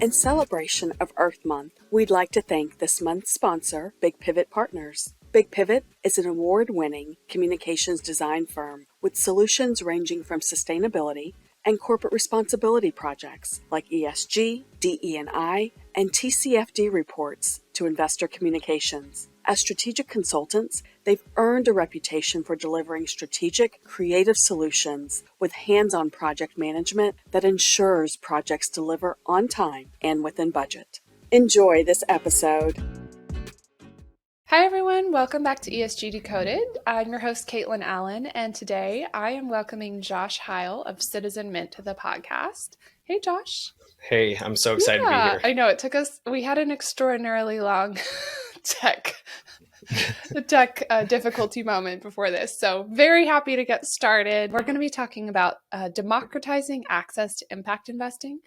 In celebration of Earth Month, we'd like to thank this month's sponsor, Big Pivot Partners. Big Pivot is an award-winning communications design firm with solutions ranging from sustainability and corporate responsibility projects like ESG, DE&I, and TCFD reports to investor communications. As strategic consultants, they've earned a reputation for delivering strategic, creative solutions with hands-on project management that ensures projects deliver on time and within budget. Enjoy this episode. Hi everyone, welcome back to ESG Decoded. I'm your host, Kaitlyn Allen, and today I am welcoming Josh Hile of Citizen Mint to the podcast. Hey Josh. Hey, I'm so excited to be here. I know, we had an extraordinarily long tech difficulty moment before this, so very happy to get started. We're going to be talking about democratizing access to impact investing.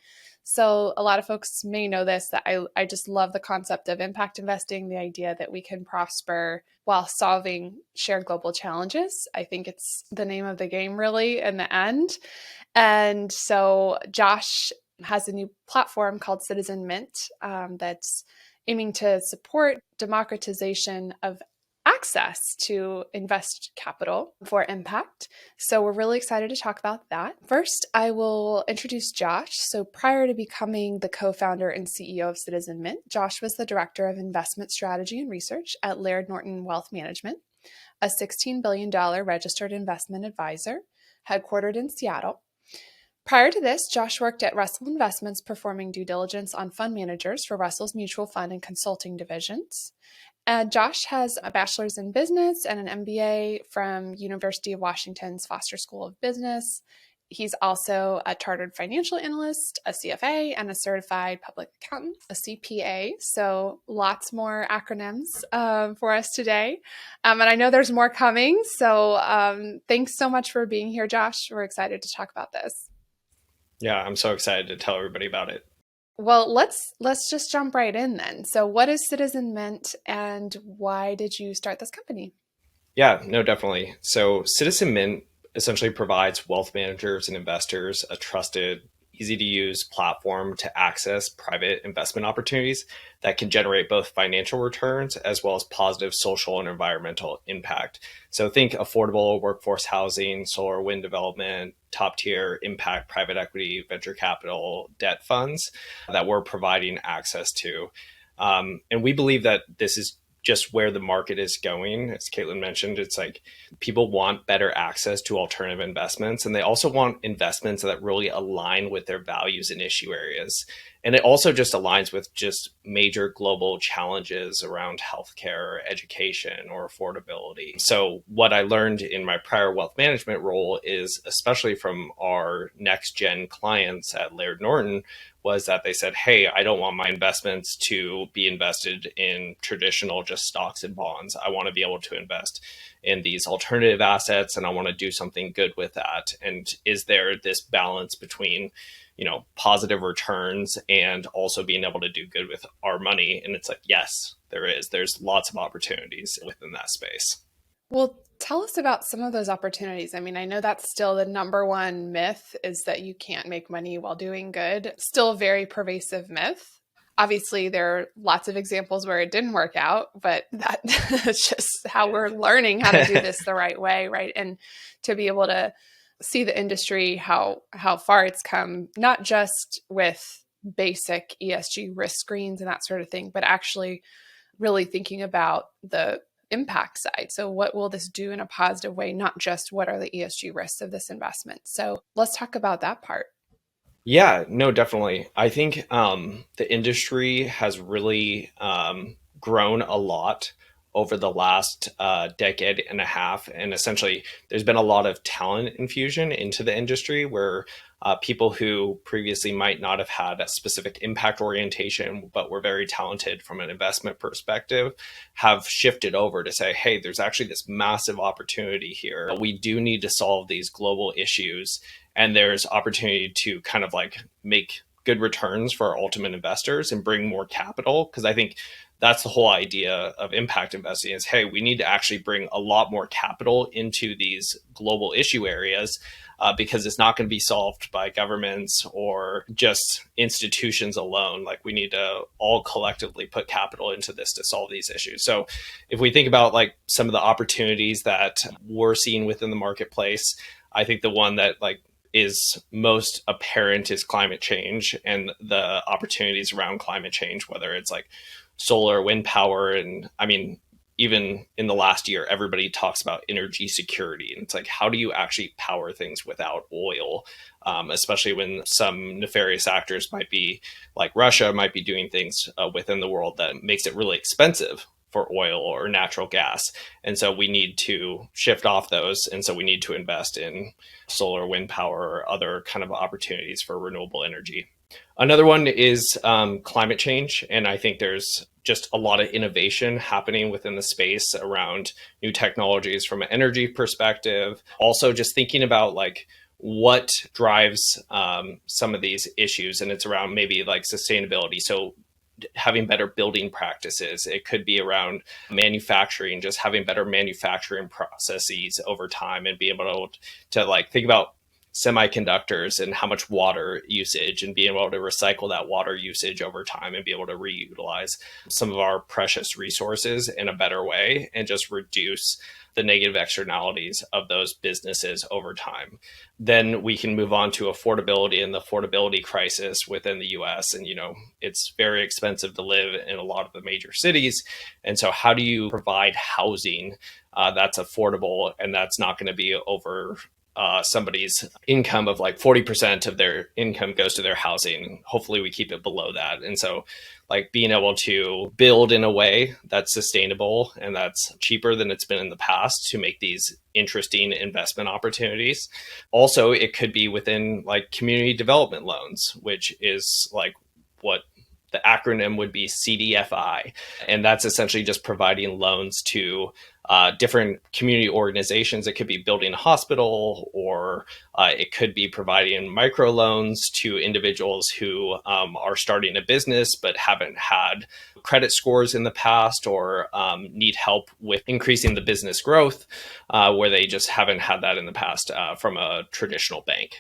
So a lot of folks may know this, that I just love the concept of impact investing, the idea that we can prosper while solving shared global challenges. I think it's the name of the game really in the end. And so Josh has a new platform called Citizen Mint that's aiming to support democratization of access to invest capital for impact. So we're really excited to talk about that. First, I will introduce Josh. So prior to becoming the co-founder and CEO of Citizen Mint, Josh was the director of investment strategy and research at Laird Norton Wealth Management, a $16 billion registered investment advisor headquartered in Seattle. Prior to this, Josh worked at Russell Investments performing due diligence on fund managers for Russell's mutual fund and consulting divisions. Josh has a bachelor's in business and an M.B.A. from University of Washington's Foster School of Business. He's also a Chartered Financial Analyst, a CFA, and a certified public accountant, a CPA. So lots more acronyms for us today. And I know there's more coming. So thanks so much for being here, Josh. We're excited to talk about this. Yeah, I'm so excited to tell everybody about it. Well, let's just jump right in then. So what is Citizen Mint and why did you start this company? Yeah, no, definitely. So Citizen Mint essentially provides wealth managers and investors a trusted, easy to use platform to access private investment opportunities that can generate both financial returns as well as positive social and environmental impact. So think affordable workforce housing, solar wind development, top tier impact private equity, venture capital, debt funds that we're providing access to. And we believe that this is just where the market is going. As Kaitlyn mentioned, it's like people want better access to alternative investments, and they also want investments that really align with their values and issue areas. And it also just aligns with just major global challenges around healthcare, education, or affordability. So what I learned in my prior wealth management role is, especially from our next gen clients at Laird Norton, was that they said, hey, I don't want my investments to be invested in traditional just stocks and bonds. I want to be able to invest in these alternative assets, and I want to do something good with that. And is there this balance between, positive returns and also being able to do good with our money? And it's like, yes, there is. There's lots of opportunities within that space. Well, tell us about some of those opportunities. I mean, I know that's still the number one myth is that you can't make money while doing good. Still a very pervasive myth. Obviously, there are lots of examples where it didn't work out, but that's just how we're learning how to do this the right way, right? And to be able to see the industry, how far it's come, not just with basic ESG risk screens and that sort of thing, but actually really thinking about the impact side. So what will this do in a positive way? Not just what are the ESG risks of this investment. So let's talk about that part. Yeah, no, definitely. I think the industry has really grown a lot over the last decade and a half. And essentially, there's been a lot of talent infusion into the industry where people who previously might not have had a specific impact orientation, but were very talented from an investment perspective, have shifted over to say, hey, there's actually this massive opportunity here. We do need to solve these global issues. And there's opportunity to kind of like make good returns for our ultimate investors and bring more capital. Because I think that's the whole idea of impact investing is, hey, we need to actually bring a lot more capital into these global issue areas because it's not going to be solved by governments or just institutions alone. Like we need to all collectively put capital into this to solve these issues. So if we think about like some of the opportunities that we're seeing within the marketplace, I think the one that like is most apparent is climate change and the opportunities around climate change, whether it's like solar, wind power. And I mean, even in the last year, everybody talks about energy security. And it's like, how do you actually power things without oil? Especially when some nefarious actors might be like Russia might be doing things within the world that makes it really expensive for oil or natural gas. And so we need to shift off those. And so we need to invest in solar, wind power, or other kind of opportunities for renewable energy. Another one is climate change. And I think there's just a lot of innovation happening within the space around new technologies from an energy perspective. Also just thinking about like what drives some of these issues. And it's around maybe like sustainability. So having better building practices. It could be around manufacturing, just having better manufacturing processes over time and be able to like think about semiconductors and how much water usage and being able to recycle that water usage over time and be able to reutilize some of our precious resources in a better way and just reduce the negative externalities of those businesses over time. Then we can move on to affordability and the affordability crisis within the US. And, you know, it's very expensive to live in a lot of the major cities. And so how do you provide housing that's affordable and that's not going to be over somebody's income of like 40% of their income goes to their housing. Hopefully we keep it below that. And so like being able to build in a way that's sustainable and that's cheaper than it's been in the past to make these interesting investment opportunities. Also, it could be within like community development loans, which is like what the acronym would be CDFI. And that's essentially just providing loans to different community organizations. It could be building a hospital, or it could be providing microloans to individuals who are starting a business but haven't had credit scores in the past, or need help with increasing the business growth, where they just haven't had that in the past from a traditional bank.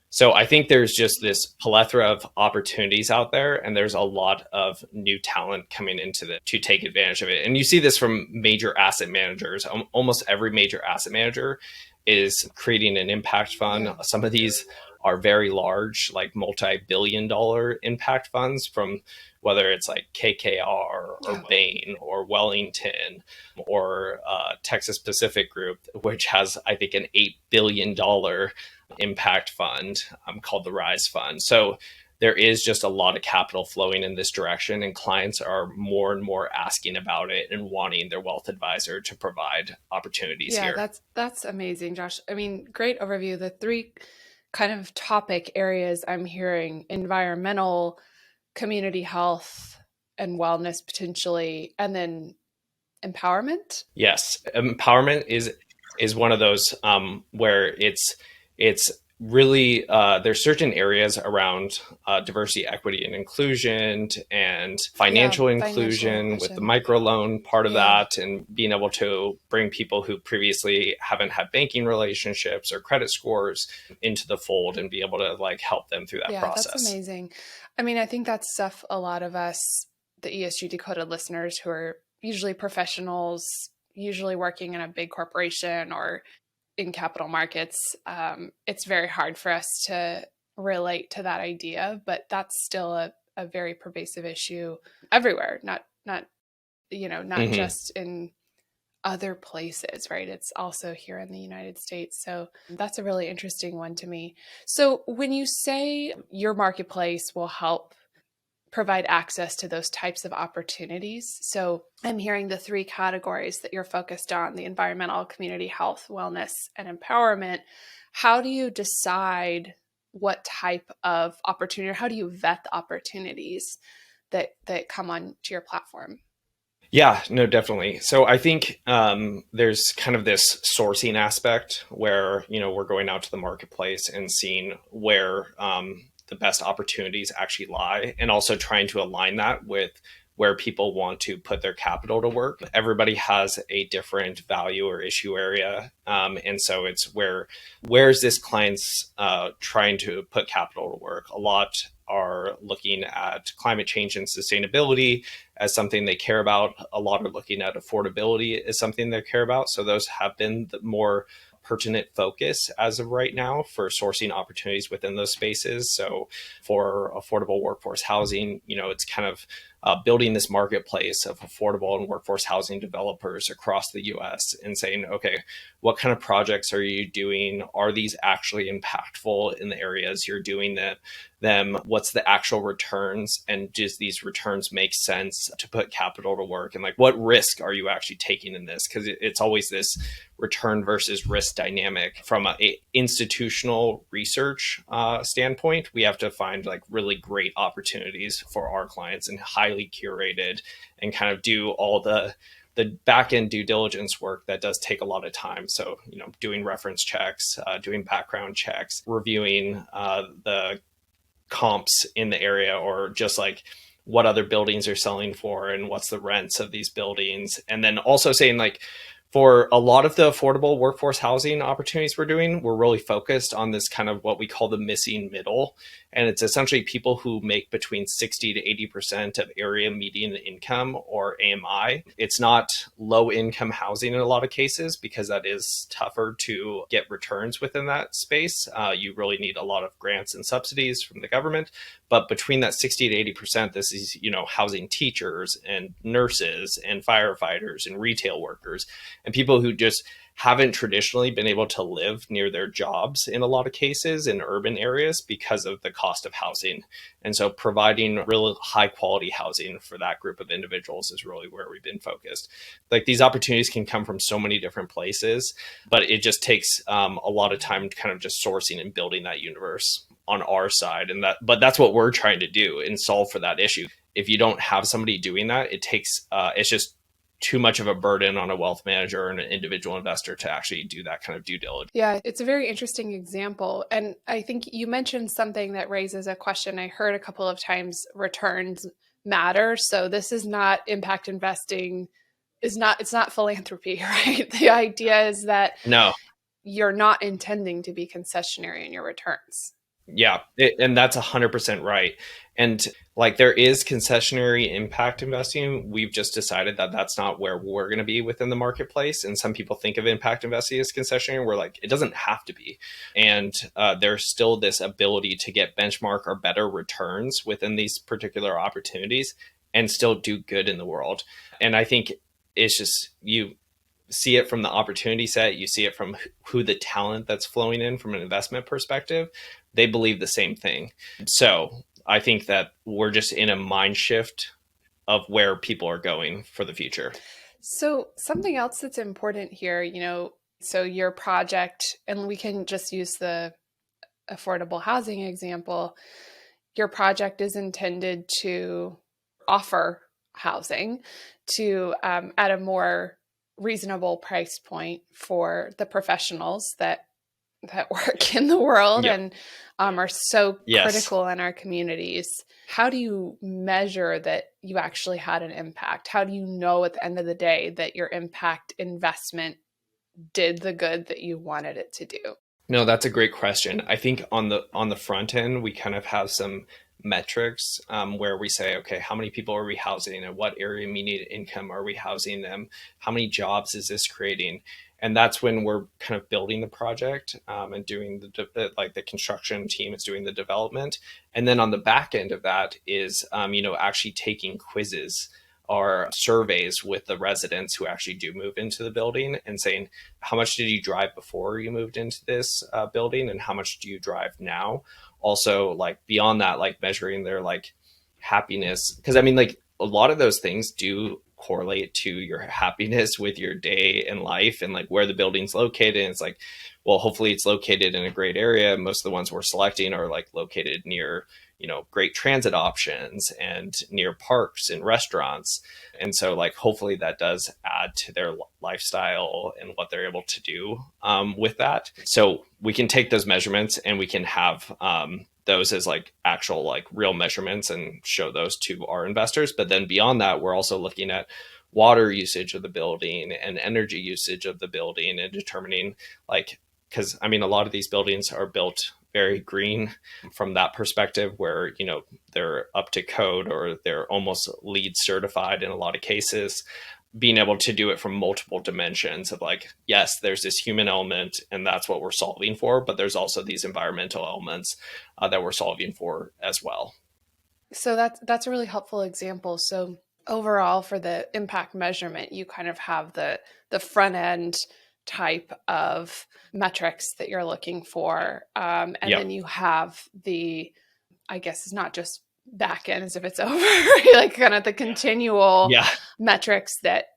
So I think there's just this plethora of opportunities out there, and there's a lot of new talent coming into it to take advantage of it. And you see this from major asset managers. Almost every major asset manager is creating an impact fund. Some of these are very large, like multi-billion-dollar impact funds, from whether it's like KKR or Bain or Wellington or Texas Pacific Group, which has, I think, an $8 billion impact fund called the Rise Fund. So there is just a lot of capital flowing in this direction, and clients are more and more asking about it and wanting their wealth advisor to provide opportunities here. Yeah, that's amazing, Josh. I mean, great overview. The three kind of topic areas I'm hearing: environmental, community health, and wellness potentially, and then empowerment. Yes, empowerment is one of those where it's really there's certain areas around diversity, equity, and inclusion, and financial inclusion with the microloan part of that, and being able to bring people who previously haven't had banking relationships or credit scores into the fold and be able to like help them through that process. That's amazing. I mean, I think that's stuff a lot of us, the ESG Decoded listeners, who are usually professionals, usually working in a big corporation or in capital markets, it's very hard for us to relate to that idea, but that's still a very pervasive issue everywhere, not just in other places, right? It's also here in the United States. So that's a really interesting one to me. So when you say your marketplace will help provide access to those types of opportunities, so I'm hearing the three categories that you're focused on: the environmental, community health, wellness, and empowerment. How do you decide what type of opportunity, or how do you vet the opportunities that come onto your platform? Yeah, no, definitely. So I think there's kind of this sourcing aspect where, we're going out to the marketplace and seeing where the best opportunities actually lie, and also trying to align that with where people want to put their capital to work. Everybody has a different value or issue area. And so it's where's this client's trying to put capital to work? A lot are looking at climate change and sustainability as something they care about. A lot are looking at affordability as something they care about. So those have been the more pertinent focus as of right now for sourcing opportunities within those spaces. So for affordable workforce housing, it's kind of building this marketplace of affordable and workforce housing developers across the US and saying, okay, what kind of projects are you doing? Are these actually impactful in the areas you're doing them? What's the actual returns? And does these returns make sense to put capital to work? And like, what risk are you actually taking in this? Because it's always this return versus risk dynamic. From an institutional research standpoint, we have to find like really great opportunities for our clients and highly curated and kind of do all the back end due diligence work that does take a lot of time. So, doing reference checks, doing background checks, reviewing the comps in the area, or just like what other buildings are selling for and what's the rents of these buildings. And then also saying like, for a lot of the affordable workforce housing opportunities we're doing, we're really focused on this kind of what we call the missing middle. And it's essentially people who make between 60 to 80% of area median income, or AMI. It's not low income housing in a lot of cases, because that is tougher to get returns within that space. You really need a lot of grants and subsidies from the government. But between that 60 to 80%, this is, housing teachers and nurses and firefighters and retail workers and people who just haven't traditionally been able to live near their jobs in a lot of cases in urban areas because of the cost of housing. And so providing really high quality housing for that group of individuals is really where we've been focused. Like, these opportunities can come from so many different places, but it just takes a lot of time kind of just sourcing and building that universe on our side. But that's what we're trying to do and solve for that issue. If you don't have somebody doing that, it's just too much of a burden on a wealth manager or an individual investor to actually do that kind of due diligence. Yeah, it's a very interesting example. And I think you mentioned something that raises a question I heard a couple of times: returns matter. So this is not impact investing, it's not philanthropy, right? The idea is that No. You're not intending to be concessionary in your returns. Yeah, and that's 100% right. And like, there is concessionary impact investing. We've just decided that that's not where we're going to be within the marketplace. And some people think of impact investing as concessionary. We're like, it doesn't have to be. And there's still this ability to get benchmark or better returns within these particular opportunities and still do good in the world. And I think it's just, you see it from the opportunity set, you see it from who the talent that's flowing in from an investment perspective. They believe the same thing. So I think that we're just in a mind shift of where people are going for the future. So something else that's important here, so your project, and we can just use the affordable housing example, your project is intended to offer housing to at a more reasonable price point for the professionals that work in the world. Yep. And are so critical in our communities. How do you measure that you actually had an impact? How do you know at the end of the day that your impact investment did the good that you wanted it to do? No, that's a great question. I think on the front end, we kind of have some metrics where we say, okay, how many people are we housing, and what area median income are we housing them? How many jobs is this creating? And that's when we're kind of building the project and doing the construction team is doing the development. And then on the back end of that is, actually taking quizzes or surveys with the residents who actually do move into the building and saying, how much did you drive before you moved into this building? And how much do you drive now? Also, like, beyond that, like measuring their like happiness. Because I mean, like, a lot of those things do correlate to your happiness with your day in life and like where the building's located. And it's like, well, hopefully it's located in a great area. Most of the ones we're selecting are like located near, great transit options and near parks and restaurants. And so like, hopefully that does add to their lifestyle and what they're able to do with that. So we can take those measurements and we can have those as like actual like real measurements and show those to our investors. But then beyond that, we're also looking at water usage of the building and energy usage of the building and determining like, because I mean, a lot of these buildings are built very green from that perspective where, you know, they're up to code or they're almost LEED certified in a lot of cases. Being able to do it from multiple dimensions of like, yes, there's this human element and that's what we're solving for, but there's also these environmental elements that we're solving for as well. So that's a really helpful example. So overall, for the impact measurement, you kind of have the front end type of metrics that you're looking for, and Yep. then you have the, I guess it's not just back end as if it's over, right? Like kind of the continual Yeah. metrics that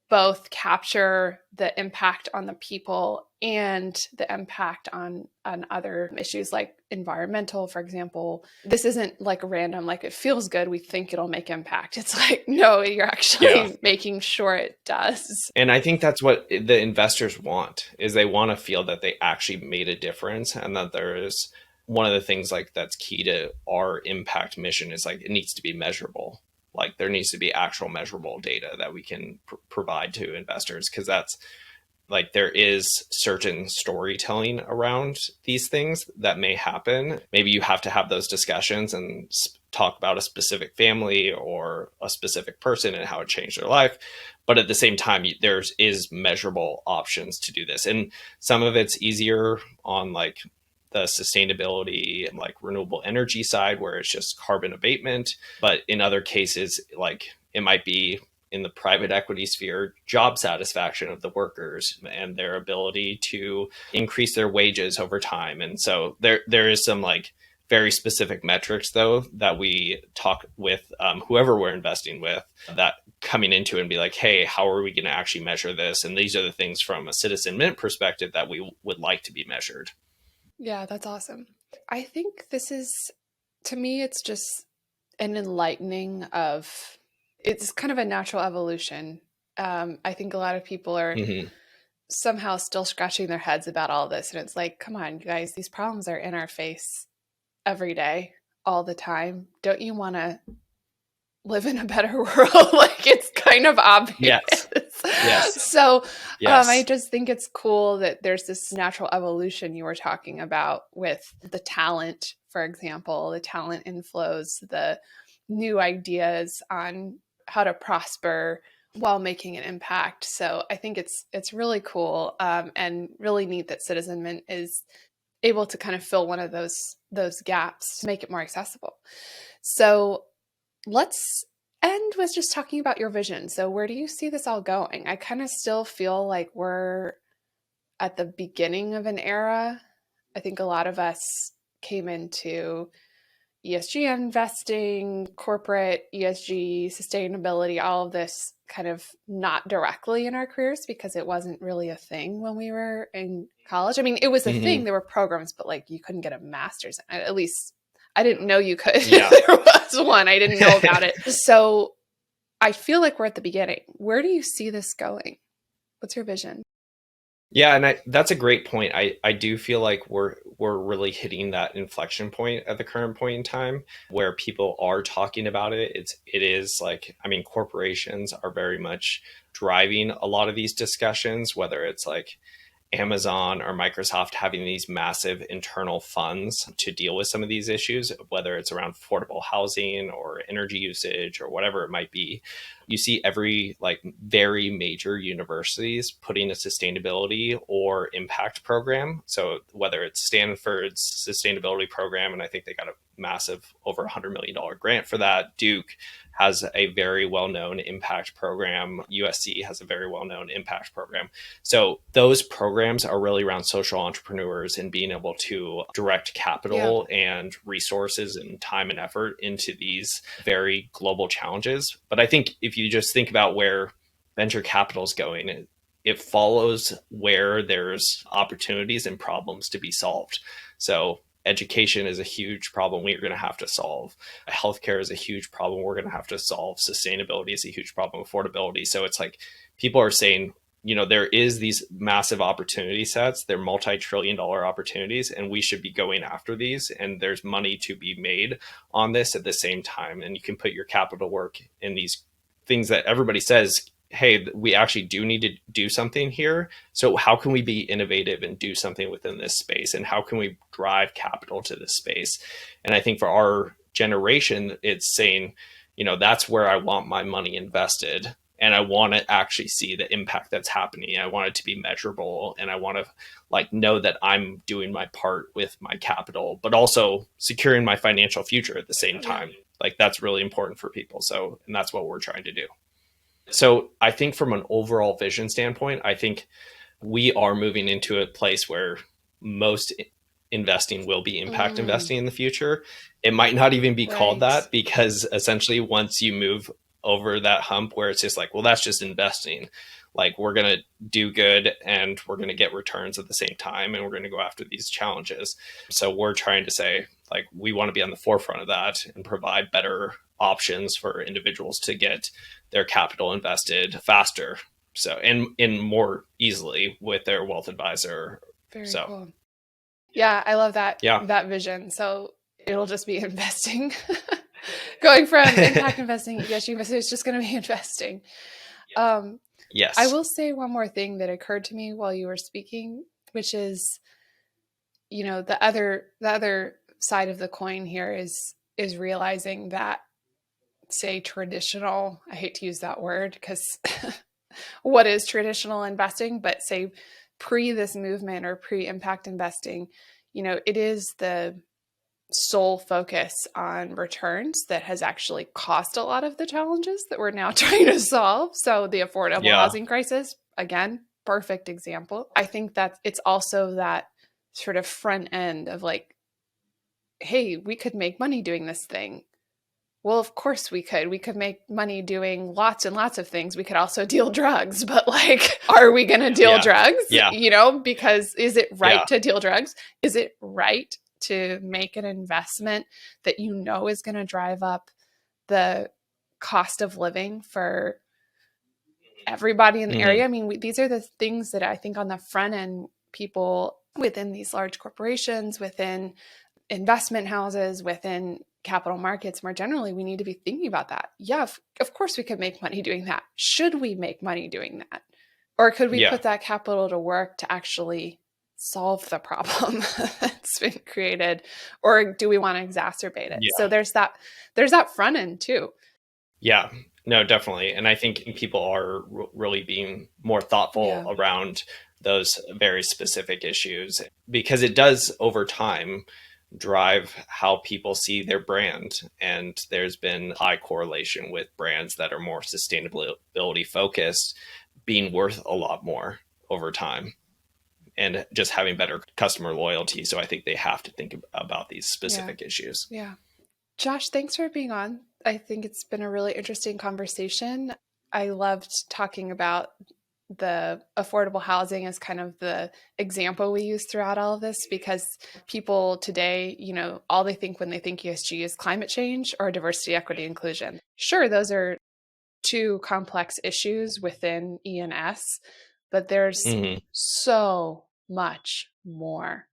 both capture the impact on the people and the impact on other issues like environmental, for example. This isn't like random, like it feels good, we think it'll make impact. It's like, no, you're actually making sure it does. And I think that's what the investors want, is they want to feel that they actually made a difference, and that there is one of the things like that's key to our impact mission is like it needs to be measurable. Like there needs to be actual measurable data that we can provide to investors, because that's like there is certain storytelling around these things that may happen. Maybe you have to have those discussions and talk about a specific family or a specific person and how it changed their life. But at the same time, there is measurable options to do this. And some of it's easier on like the sustainability and like renewable energy side where it's just carbon abatement. But in other cases, like it might be in the private equity sphere, job satisfaction of the workers and their ability to increase their wages over time. And so there is some like very specific metrics though that we talk with whoever we're investing with, that coming into and be like, hey, how are we going to actually measure this? And these are the things from a Citizen Mint perspective that we would like to be measured. Yeah, that's awesome. I think this is, to me, it's just an enlightening of, it's kind of a natural evolution. I think a lot of people are somehow still scratching their heads about all this. And it's like, come on, you guys, these problems are in our face every day, all the time. Don't you want to live in a better world? Like it's kind of obvious. Yes. So I just think it's cool that there's this natural evolution you were talking about with the talent, for example, the talent inflows, the new ideas on how to prosper while making an impact. So I think it's really cool and really neat that Citizen Mint is able to kind of fill one of those gaps to make it more accessible. So let's end with just talking about your vision. So where do you see this all going? I kind of still feel like we're at the beginning of an era. I think a lot of us came into ESG investing, corporate ESG, sustainability, all of this kind of not directly in our careers because it wasn't really a thing when we were in college. I mean, it was a thing. There were programs, but like you couldn't get a master's. At least I didn't know you could. Yeah. There was one. I didn't know about it. So I feel like we're at the beginning. Where do you see this going? What's your vision? Yeah, and that's a great point. I do feel like we're really hitting that inflection point at the current point in time where people are talking about it. It is like, I mean, corporations are very much driving a lot of these discussions, whether it's like Amazon or Microsoft having these massive internal funds to deal with some of these issues, whether it's around affordable housing or energy usage or whatever it might be. You see every like very major universities putting a sustainability or impact program. So whether it's Stanford's sustainability program, and I think they got a massive over $100 million grant for that. Duke has a very well-known impact program. USC has a very well-known impact program. So those programs are really around social entrepreneurs and being able to direct capital and resources and time and effort into these very global challenges. But I think if you just think about where venture capital is going, it follows where there's opportunities and problems to be solved. So education is a huge problem we're going to have to solve. Healthcare is a huge problem we're going to have to solve. Sustainability is a huge problem. Affordability. So it's like people are saying there is these massive opportunity sets. They're multi-trillion-dollar opportunities, and we should be going after these. And there's money to be made on this at the same time. And you can put your capital work in these things that everybody says, hey, we actually do need to do something here. So how can we be innovative and do something within this space? And how can we drive capital to this space? And I think for our generation, it's saying, that's where I want my money invested. And I want to actually see the impact that's happening. I want it to be measurable. And I want to know that I'm doing my part with my capital, but also securing my financial future at the same time. That's really important for people. And that's what we're trying to do. So I think from an overall vision standpoint, I think we are moving into a place where most investing will be impact investing in the future. It might not even be called that, because essentially once you move over that hump where it's just well, that's just investing. We're going to do good and we're going to get returns at the same time, and we're going to go after these challenges. So we're trying to say, we want to be on the forefront of that and provide better options for individuals to get their capital invested faster. So, and more easily with their wealth advisor. Very cool. Yeah, I love that. Yeah. That vision. So it'll just be investing. Going from impact investing, ESG investing, it's just going to be investing. Yes. I will say one more thing that occurred to me while you were speaking, which is, the other side of the coin here is realizing that, say, traditional, I hate to use that word because what is traditional investing, but say pre this movement or pre-impact investing, it is the sole focus on returns that has actually caused a lot of the challenges that we're now trying to solve. So the affordable housing crisis, again, perfect example. I think that it's also that sort of front end of hey, we could make money doing this thing. Well, of course we could. We could make money doing lots and lots of things. We could also deal drugs, but are we going to deal drugs? Yeah. Because is it right to deal drugs? Is it right to make an investment that is going to drive up the cost of living for everybody in the area? I mean, these are the things that I think on the front end, people within these large corporations, within investment houses, within capital markets more generally, we need to be thinking about that. Yeah, of course we could make money doing that. Should we make money doing that? Or could we put that capital to work to actually solve the problem that's been created? Or do we want to exacerbate it? Yeah. So there's that front end too. Yeah, no, definitely. And I think people are really being more thoughtful around those very specific issues, because it does over time drive how people see their brand. And there's been high correlation with brands that are more sustainability focused being worth a lot more over time and just having better customer loyalty. So I think they have to think about these specific issues. Yeah. Josh, thanks for being on. I think it's been a really interesting conversation. I loved talking about the affordable housing as kind of the example we use throughout all of this, because people today, all they think when they think ESG is climate change or diversity, equity, inclusion. Sure, those are two complex issues within E&S, but there's so much more.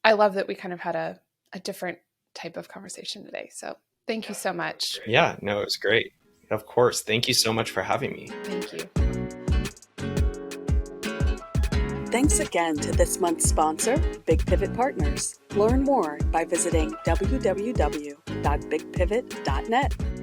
I love that we kind of had a different type of conversation today. So thank you so much. Yeah, no, it was great. Of course. Thank you so much for having me. Thank you. Thanks again to this month's sponsor, Big Pivot Partners. Learn more by visiting www.bigpivot.net.